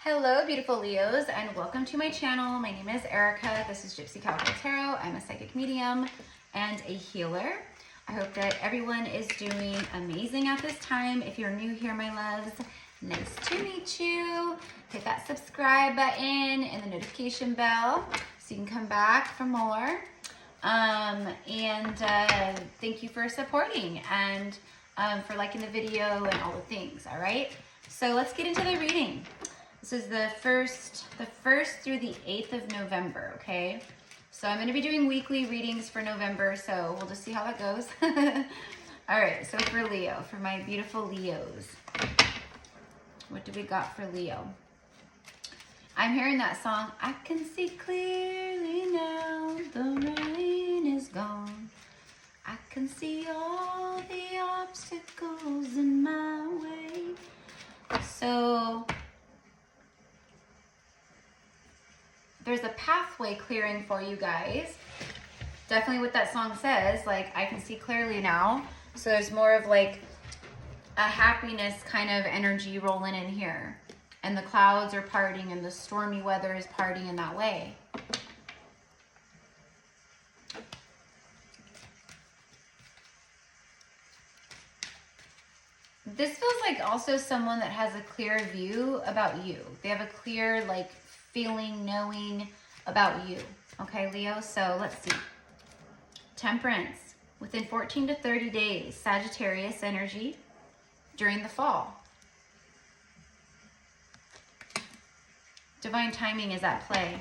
Hello, beautiful Leos, and welcome to my channel. My name is Erica. This is GypsyCowgirlTarot. I'm a psychic medium and a healer. I hope that everyone is doing amazing at this time. If you're new here, my loves, nice to meet you. Hit that subscribe button and the notification bell so you can come back for more. Thank you for supporting and for liking the video and all the things, all right? So let's get into the reading. This is the first through the 8th of November, okay? So I'm going to be doing weekly readings for November, so we'll just see how that goes. All right, so for Leo, for my beautiful Leos, what do we got for Leo? I'm hearing that song, I can see clearly now, the rain is gone. I can see all the obstacles in my way. So there's a pathway clearing for you guys. Definitely what that song says, like, I can see clearly now. So there's more of like a happiness kind of energy rolling in here. And the clouds are parting and the stormy weather is parting in that way. This feels like also someone that has a clear view about you. They have a clear, like, feeling, knowing about you. Okay, Leo? So let's see. Temperance. Within 14 to 30 days, Sagittarius energy during the fall. Divine timing is at play.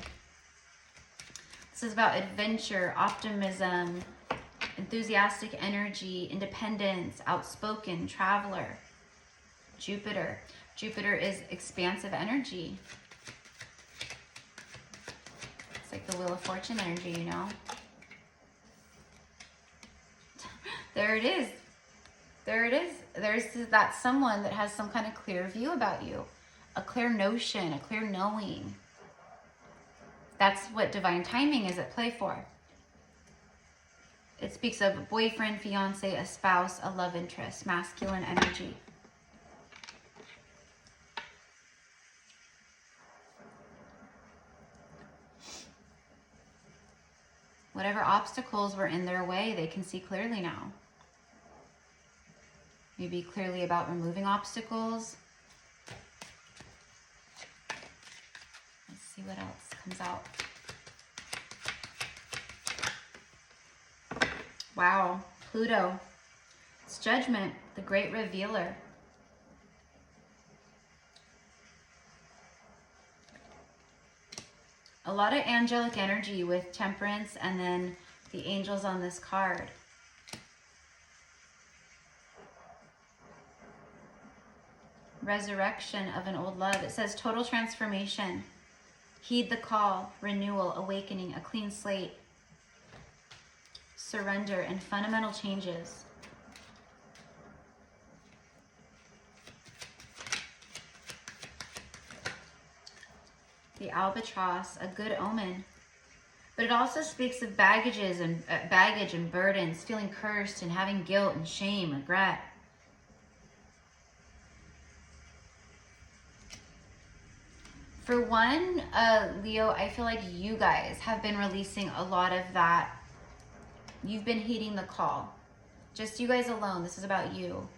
This is about adventure, optimism, enthusiastic energy, independence, outspoken, traveler. Jupiter. Jupiter is expansive energy. It's like the Wheel of Fortune energy, you know? There it is. There it is. There's that someone that has some kind of clear view about you. A clear notion, a clear knowing. That's what divine timing is at play for. It speaks of a boyfriend, fiance, a spouse, a love interest, masculine energy. Whatever obstacles were in their way, they can see clearly now. Maybe clearly about removing obstacles. Let's see what else comes out. Wow, Pluto. It's Judgment, the great revealer. A lot of angelic energy with Temperance and then the angels on this card. Resurrection of an old love. It says total transformation. Heed the call, renewal, awakening, a clean slate. Surrender and fundamental changes. The albatross, a good omen. But it also speaks of baggage and burdens, feeling cursed and having guilt and shame, regret. For one, Leo, I feel like you guys have been releasing a lot of that. You've been heeding the call. Just you guys alone. This is about you.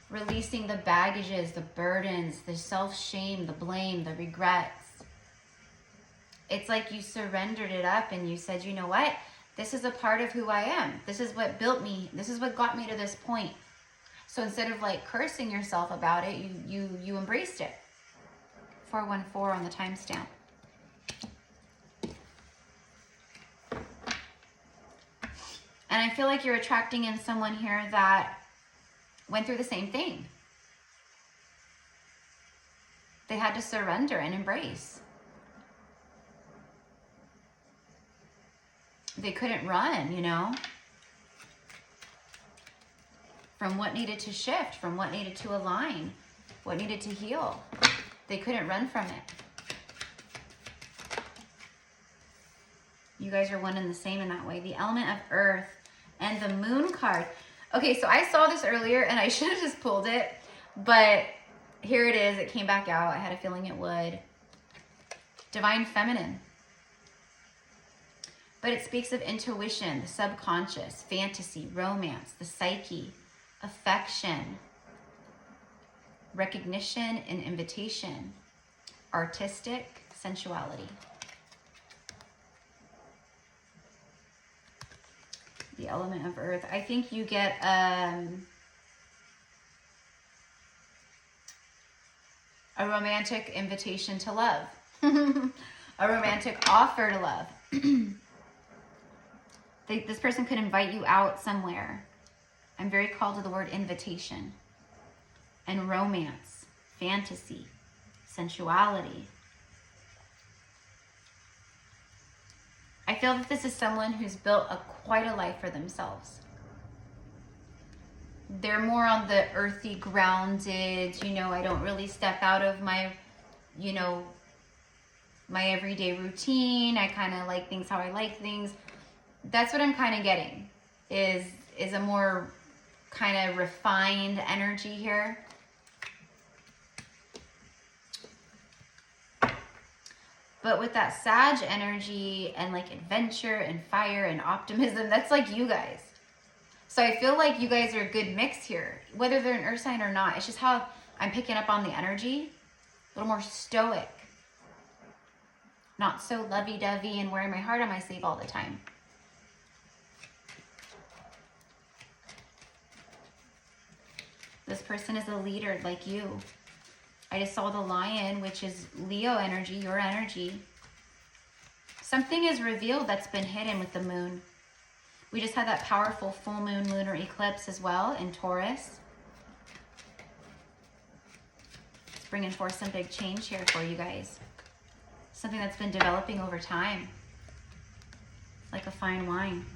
Releasing the baggages, the burdens, the self-shame, the blame, the regrets. It's like you surrendered it up and you said, you know what? This is a part of who I am. This is what built me. This is what got me to this point. So instead of like cursing yourself about it, you embraced it. 414 on the timestamp. And I feel like you're attracting in someone here that went through the same thing. They had to surrender and embrace. They couldn't run, you know, from what needed to shift, from what needed to align, what needed to heal. They couldn't run from it. You guys are one and the same in that way. The element of earth and the moon card. Okay, so I saw this earlier and I should have just pulled it, but Here it is. It came back out. I had a feeling it would. Divine Feminine. But it speaks of intuition, the subconscious, fantasy, romance, the psyche, affection, recognition and invitation, artistic, sensuality. The element of earth. I think you get a romantic invitation to love. A romantic offer to love. This person could invite you out somewhere. I'm very called to the word invitation. And romance, fantasy, sensuality. I feel that this is someone who's built quite a life for themselves. They're more on the earthy, grounded, you know, I don't really step out of my, you know, my everyday routine. I kind of like things how I like things. That's what I'm kind of getting, is a more kind of refined energy here. But with that Sag energy and like adventure and fire and optimism, that's like you guys. So I feel like you guys are a good mix here, whether they're an earth sign or not. It's just how I'm picking up on the energy. A little more stoic. Not so lovey-dovey and wearing my heart on my sleeve all the time. This person is a leader like you. I just saw the lion, which is Leo energy, your energy. Something is revealed that's been hidden with the moon. We just had that powerful full moon lunar eclipse as well in Taurus. It's bringing forth some big change here for you guys. Something that's been developing over time. Like a fine wine.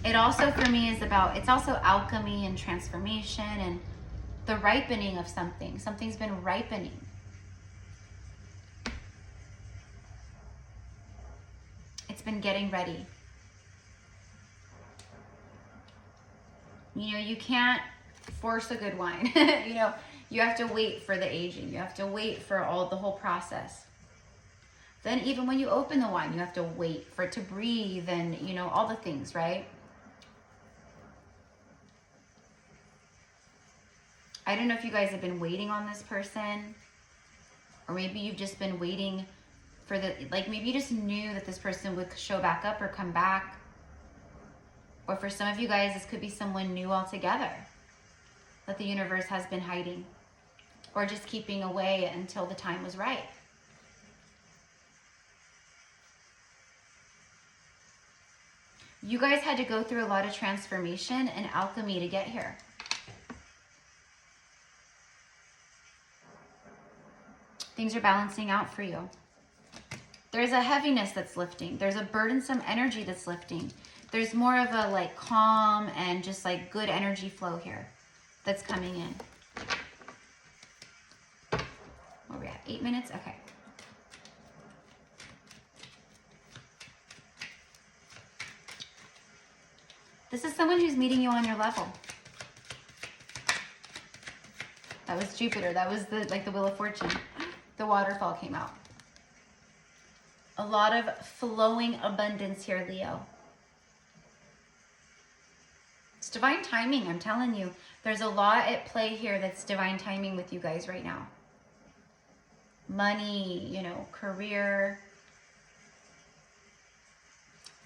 It also for me is about, it's also alchemy and transformation and the ripening of something. Something's been ripening. It's been getting ready. You know, you can't force a good wine. You know, you have to wait for the aging. You have to wait for the whole process. Then even when you open the wine, you have to wait for it to breathe and, you know, all the things, right? I don't know if you guys have been waiting on this person, or maybe you've just been waiting for like maybe you just knew that this person would show back up or come back. Or for some of you guys, this could be someone new altogether that the universe has been hiding or just keeping away until the time was right. You guys had to go through a lot of transformation and alchemy to get here. Things are balancing out for you. There's a heaviness that's lifting. There's a burdensome energy that's lifting. There's more of a like calm and just like good energy flow here that's coming in. Where are we at? 8 minutes? Okay. This is someone who's meeting you on your level. That was Jupiter. That was the Wheel of Fortune. The waterfall came out. A lot of flowing abundance here, Leo. It's divine timing, I'm telling you. There's a lot at play here that's divine timing with you guys right now. Money, you know, career,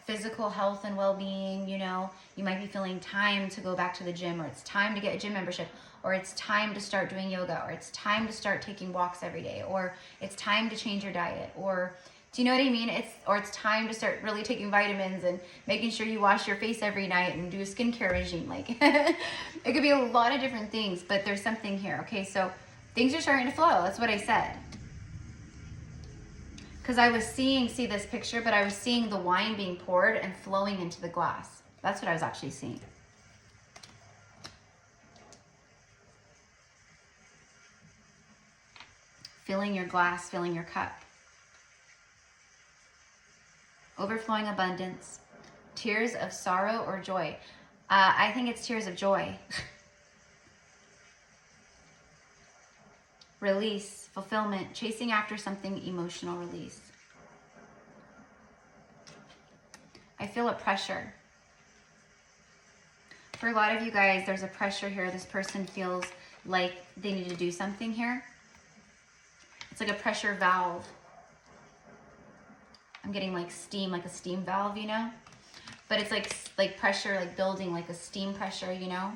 physical health and well-being, you know. You might be feeling time to go back to the gym, or it's time to get a gym membership, or it's time to start doing yoga, or it's time to start taking walks every day, or it's time to change your diet, or do you know what I mean? It's time to start really taking vitamins and making sure you wash your face every night and do a skincare regime. Like it could be a lot of different things, but there's something here. Okay, so things are starting to flow. That's what I said. Because I was see this picture, but I was seeing the wine being poured and flowing into the glass. That's what I was actually seeing. Filling your glass, filling your cup. Overflowing abundance. Tears of sorrow or joy. I think it's tears of joy. release, fulfillment, chasing after something, emotional release. I feel a pressure. For a lot of you guys, there's a pressure here. This person feels like they need to do something here. It's like a pressure valve. I'm getting like steam, like a steam valve, you know? But it's like pressure, like building, like a steam pressure, you know?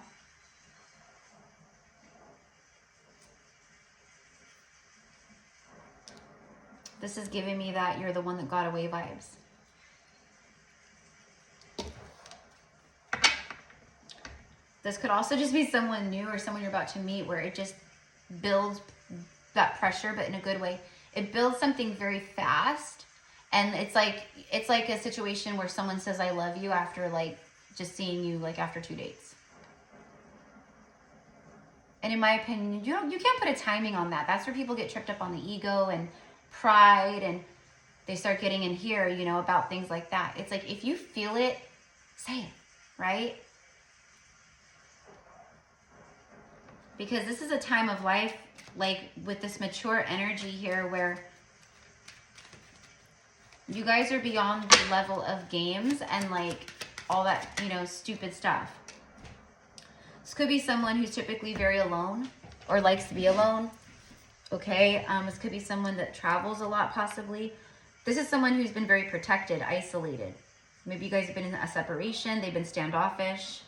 This is giving me that you're the one that got away vibes. This could also just be someone new or someone you're about to meet where it just builds that pressure, but in a good way. It builds something very fast. And it's like a situation where someone says, I love you after like just seeing you like after 2 dates. And in my opinion, you can't put a timing on that. That's where people get tripped up on the ego and pride, and they start getting in here, you know, about things like that. It's like, if you feel it, say it, right? Because this is a time of life, like with this mature energy here, where you guys are beyond the level of games and like all that, you know, stupid stuff. This could be someone who's typically very alone or likes to be alone. Okay, this could be someone that travels a lot, possibly. This is someone who's been very protected, isolated. Maybe you guys have been in a separation. They've been standoffish.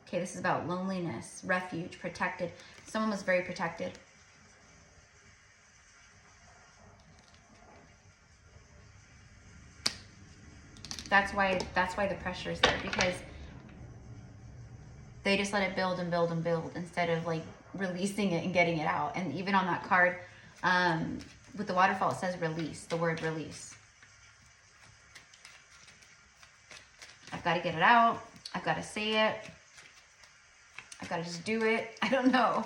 Okay, this is about loneliness, refuge, protected. Someone was very protected. That's why the pressure is there, because they just let it build and build and build instead of like releasing it and getting it out. And even on that card, with the waterfall, it says release, the word release. I've got to get it out. I've got to say it. I've got to just do it. I don't know.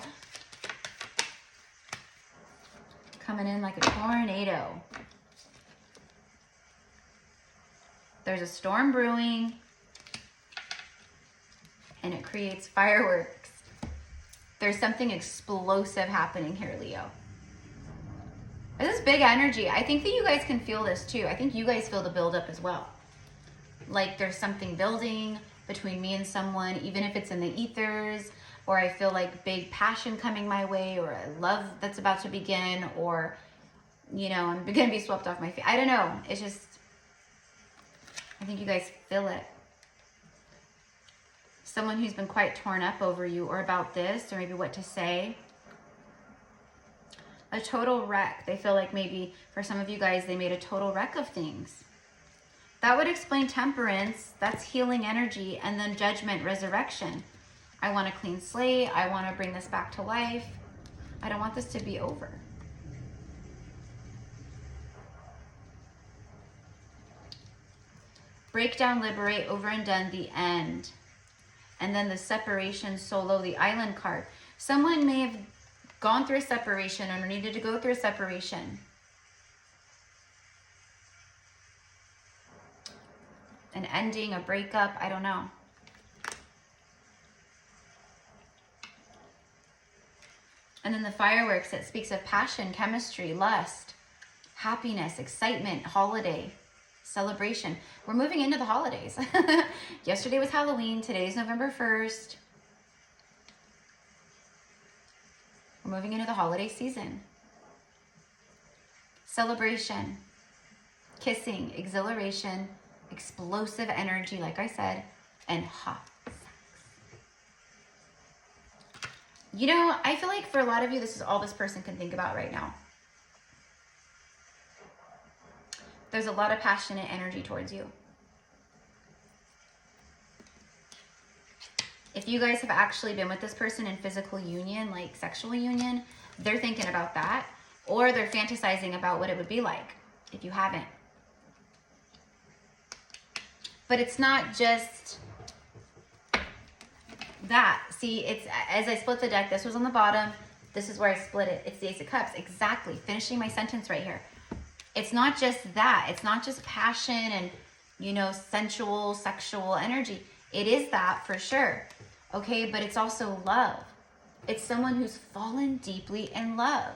Coming in like a tornado. There's a storm brewing, and it creates fireworks. There's something explosive happening here, Leo. This is big energy. I think that you guys can feel this too. I think you guys feel the buildup as well. Like there's something building between me and someone, even if it's in the ethers, or I feel like big passion coming my way, or a love that's about to begin, or, you know, I'm gonna be swept off my feet. I don't know. It's just, I think you guys feel it. Someone who's been quite torn up over you or about this, or maybe what to say. A total wreck. They feel like maybe for some of you guys, they made a total wreck of things. That would explain temperance. That's healing energy. And then judgment, resurrection. I want a clean slate. I want to bring this back to life. I don't want this to be over. Break down, liberate, over and done, the end. And then the separation, solo, the island card. Someone may have gone through a separation or needed to go through a separation. An ending, a breakup, I don't know. And then the fireworks, it speaks of passion, chemistry, lust, happiness, excitement, holiday, celebration. We're moving into the holidays. Yesterday was Halloween. Today's November 1st. We're moving into the holiday season. Celebration, kissing, exhilaration, explosive energy, like I said, and hot sex. You know, I feel like for a lot of you, this is all this person can think about right now. There's a lot of passionate energy towards you. If you guys have actually been with this person in physical union, like sexual union, they're thinking about that, or they're fantasizing about what it would be like if you haven't. But it's not just that. See, it's as I split the deck, this was on the bottom. This is where I split it. It's the Ace of Cups. Exactly. Finishing my sentence right here. It's not just that. It's not just passion and, you know, sensual, sexual energy. It is that for sure. Okay, but it's also love. It's someone who's fallen deeply in love.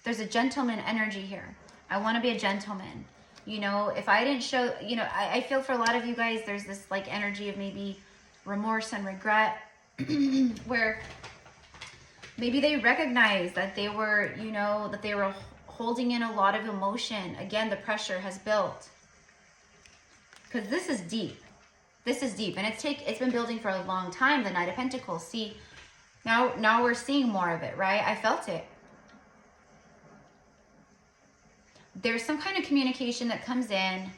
There's a gentleman energy here. I want to be a gentleman. You know, if I didn't show, you know, I feel for a lot of you guys, there's this like energy of maybe remorse and regret where maybe they recognize that they were, you know, that they were holding in a lot of emotion. Again, the pressure has built. Because this is deep. This is deep. And it's been building for a long time, the Knight of Pentacles. See, now we're seeing more of it, right? I felt it. There's some kind of communication that comes in,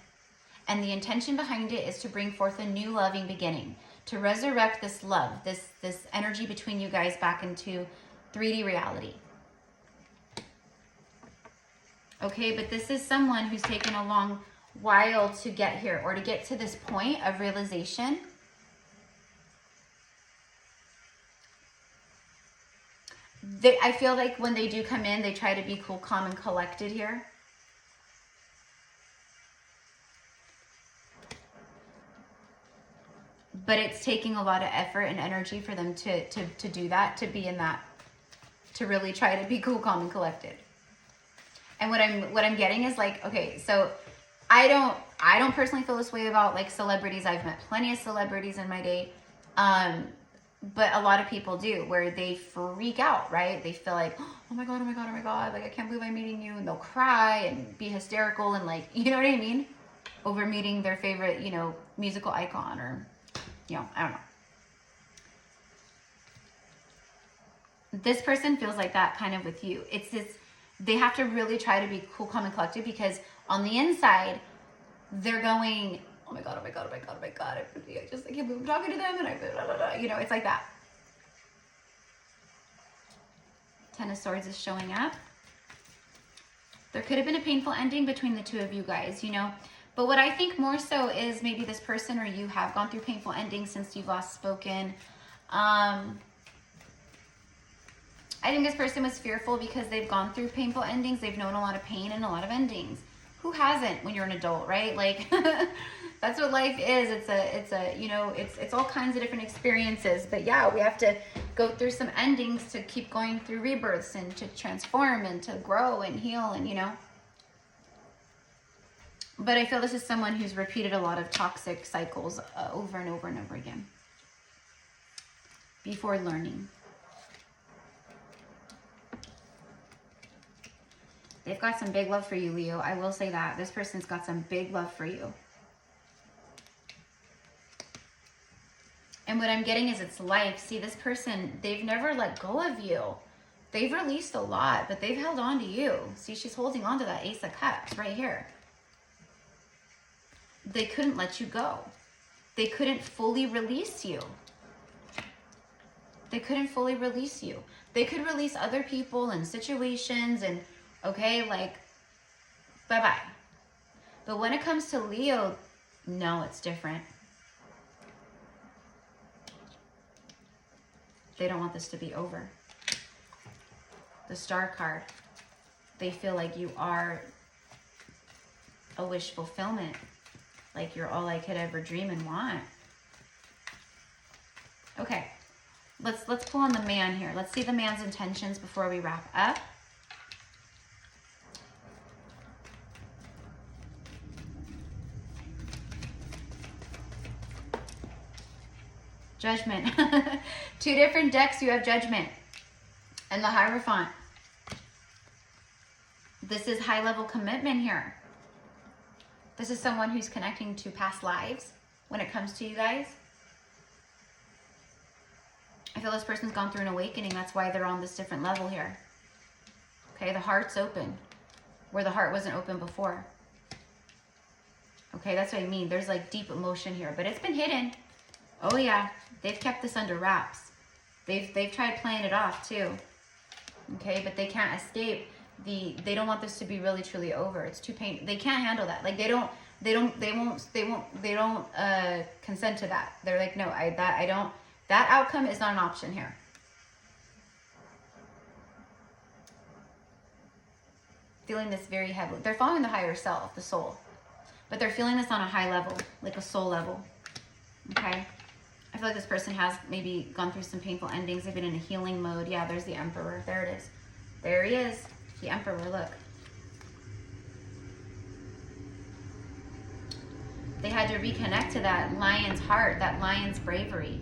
and the intention behind it is to bring forth a new loving beginning, to resurrect this love, this energy between you guys back into 3D reality. Okay, but this is someone who's taken a long while to get here, or to get to this point of realization. I feel like when they do come in, they try to be cool, calm, and collected here. But it's taking a lot of effort and energy for them to do that, to be in that, to really try to be cool, calm, and collected. And what I'm getting is like, okay, so I don't personally feel this way about like celebrities. I've met plenty of celebrities in my day. But a lot of people do, where they freak out, right? They feel like, oh my God, oh my God, oh my God, like I can't believe I'm meeting you. And they'll cry and be hysterical and like, you know what I mean? Over meeting their favorite, you know, musical icon, or, you know, I don't know. This person feels like that kind of with you. It's this, they have to really try to be cool, calm, and collected, because on the inside, they're going, oh my God, oh my God, oh my God, oh my God. I can't believe I'm talking to them, and blah, blah, blah. You know, it's like that. Ten of Swords is showing up. There could have been a painful ending between the two of you guys, you know. But what I think more so is maybe this person or you have gone through painful endings since you've last spoken. I think this person was fearful because they've gone through painful endings. They've known a lot of pain and a lot of endings. Who hasn't when you're an adult, right? Like, that's what life is. It's a, you know, it's all kinds of different experiences. But yeah, we have to go through some endings to keep going through rebirths and to transform and to grow and heal and, you know. But I feel this is someone who's repeated a lot of toxic cycles over and over and over again before learning. They've got some big love for you, Leo. I will say that. This person's got some big love for you. And what I'm getting is it's life. See, this person, they've never let go of you. They've released a lot, but they've held on to you. See, she's holding on to that Ace of Cups right here. They couldn't let you go. They couldn't fully release you. They couldn't fully release you. They could release other people and situations and, okay, like, bye-bye. But when it comes to Leo, no, it's different. They don't want this to be over. The Star card. They feel like you are a wish fulfillment. Like you're all I could ever dream and want. Okay, let's pull on the man here. Let's see the man's intentions before we wrap up. Judgment. Two different decks, you have Judgment and the Hierophant. This is high-level commitment here. This is someone who's connecting to past lives when it comes to you guys. I feel this person's gone through an awakening. That's why they're on this different level here. Okay, the heart's open where the heart wasn't open before. Okay, that's what I mean. There's like deep emotion here, but it's been hidden. Oh yeah, they've kept this under wraps. They've tried playing it off too. Okay, but they can't escape. They don't want this to be really truly over. It's too painful. They can't handle that. Like they don't consent to that. They're like, no, that outcome is not an option here. feeling this very heavily. They're following the higher self, the soul. But they're feeling this on a high level, like a soul level. Okay? I feel like this person has maybe gone through some painful endings. They've been in a healing mode. Yeah, there's the Emperor. There it is. There he is. The Emperor, look. They had to reconnect to that lion's heart, that lion's bravery.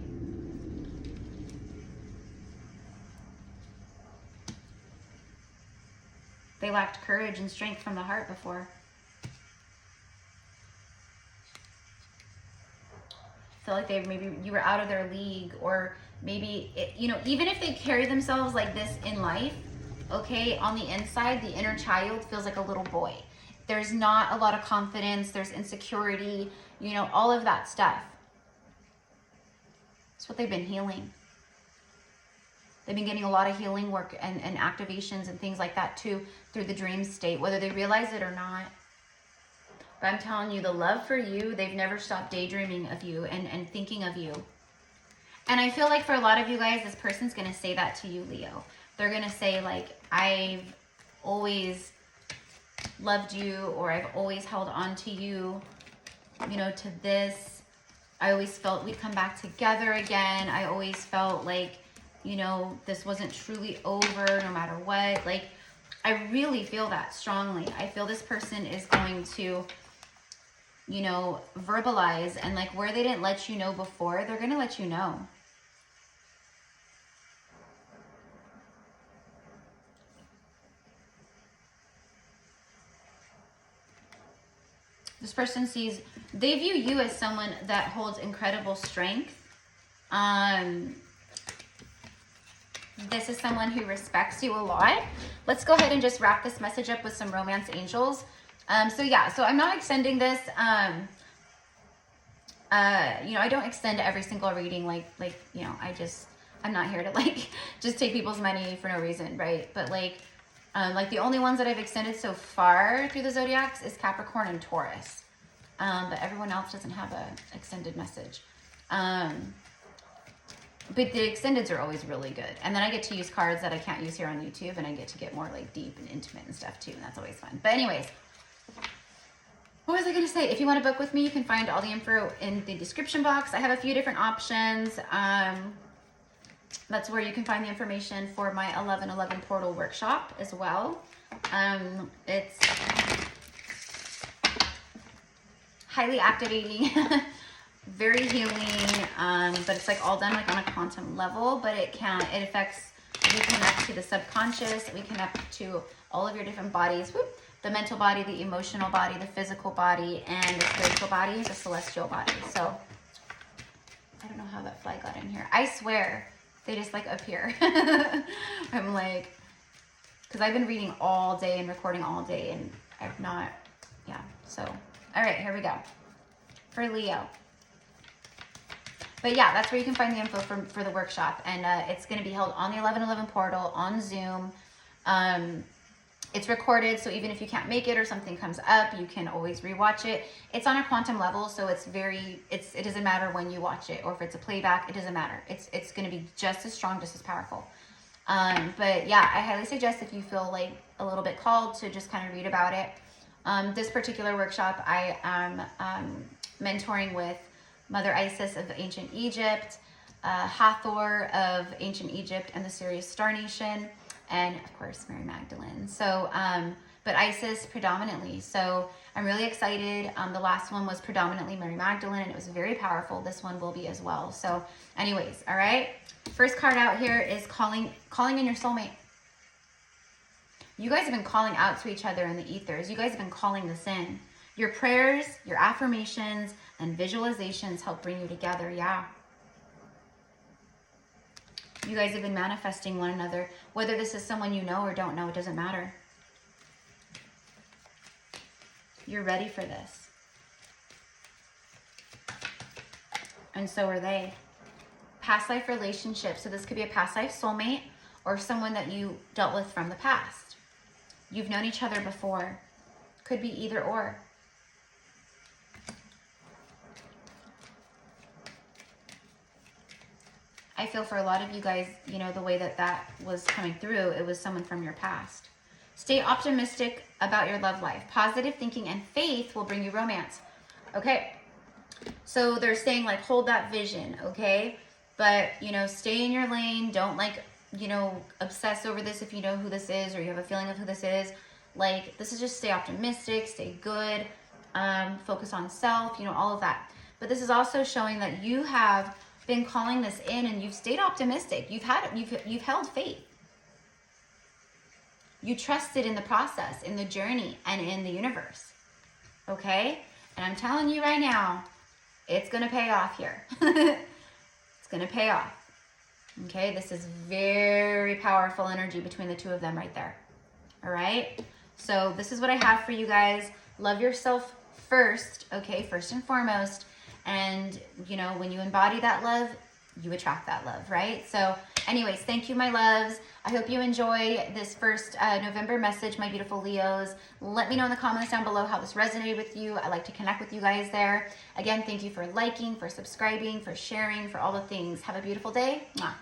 They lacked courage and strength from the heart before. I feel like they maybe you were out of their league, or maybe you know, even if they carry themselves like this in life, okay, on the inside, the inner child feels like a little boy. There's not a lot of confidence. There's insecurity, you know, all of that stuff. It's what they've been healing. They've been getting a lot of healing work and activations and things like that too through the dream state, whether they realize it or not. But I'm telling you, the love for you, they've never stopped daydreaming of you and thinking of you. And I feel like for a lot of you guys, this person's going to say that to you, Leo. They're going to say, like, I've always loved you, or I've always held on to you, you know, to this. I always felt we'd come back together again. I always felt like, you know, this wasn't truly over no matter what. Like, I really feel that strongly. I feel this person is going to, you know, verbalize, and like where they didn't let you know before, they're going to let you know. This person sees, they view you as someone that holds incredible strength. This is someone who respects you a lot. Let's go ahead and just wrap this message up with some romance angels. So yeah, so I'm not extending this. You know, I don't extend every single reading. Like, you know, I'm not here to like, just take people's money for no reason, right? But like the only ones that I've extended so far through the zodiacs is Capricorn and Taurus. But everyone else doesn't have a extended message. But the extendeds are always really good. And then I get to use cards that I can't use here on YouTube, and I get to get more like deep and intimate and stuff too. And that's always fun. But anyways, what was I going to say? If you want to book with me, you can find all the info in the description box. I have a few different options. That's where you can find the information for my 11/11 portal workshop as well. It's highly activating, very healing, but it's like all done like on a quantum level, but it affects, we connect to the subconscious, we connect to all of your different bodies, whoop, the mental body, the emotional body, the physical body, and the spiritual body, the celestial body. So I don't know how that fly got in here. I swear they just like appear. I'm like, because I've been reading all day and recording all day, and I've not, yeah. So, all right, here we go. For Leo. But yeah, that's where you can find the info for the workshop. And it's going to be held on the 11/11 portal on Zoom. It's recorded, so even if you can't make it or something comes up, you can always rewatch it. It's on a quantum level, so it doesn't matter when you watch it, or if it's a playback, it doesn't matter. It's going to be just as strong, just as powerful. But yeah, I highly suggest, if you feel like a little bit called, to just kind of read about it. This particular workshop, I am mentoring with Mother Isis of ancient Egypt, Hathor of ancient Egypt and the Sirius Star Nation, and of course Mary Magdalene. So but Isis predominantly, so I'm really excited. The last one was predominantly Mary Magdalene, and it was very powerful. This one will be as well. So anyways, all right, first card out here is calling in your soulmate. You guys have been calling out to each other in the ethers. You guys have been calling this in. Your prayers, your affirmations, and visualizations help bring you together. Yeah. You guys have been manifesting one another. Whether this is someone you know or don't know, it doesn't matter. You're ready for this. And so are they. Past life relationship. So this could be a past life soulmate or someone that you dealt with from the past. You've known each other before. Could be either or. I feel for a lot of you guys, you know, the way that was coming through, it was someone from your past. Stay optimistic about your love life. Positive thinking and faith will bring you romance. Okay. So they're saying like, hold that vision. Okay. But, you know, stay in your lane. Don't like, you know, obsess over this if you know who this is or you have a feeling of who this is. Like, this is just stay optimistic, stay good, focus on self, you know, all of that. But this is also showing that you have been calling this in and you've stayed optimistic. You've held faith. You trusted in the process, in the journey, and in the universe. Okay? And I'm telling you right now, it's going to pay off here. It's going to pay off. Okay? This is very powerful energy between the two of them right there. All right? So this is what I have for you guys. Love yourself first, okay? First and foremost. And, you know, when you embody that love, you attract that love, right? So anyways, thank you, my loves. I hope you enjoy this first November message, my beautiful Leos. Let me know in the comments down below how this resonated with you. I like to connect with you guys there. Again, thank you for liking, for subscribing, for sharing, for all the things. Have a beautiful day. Mwah.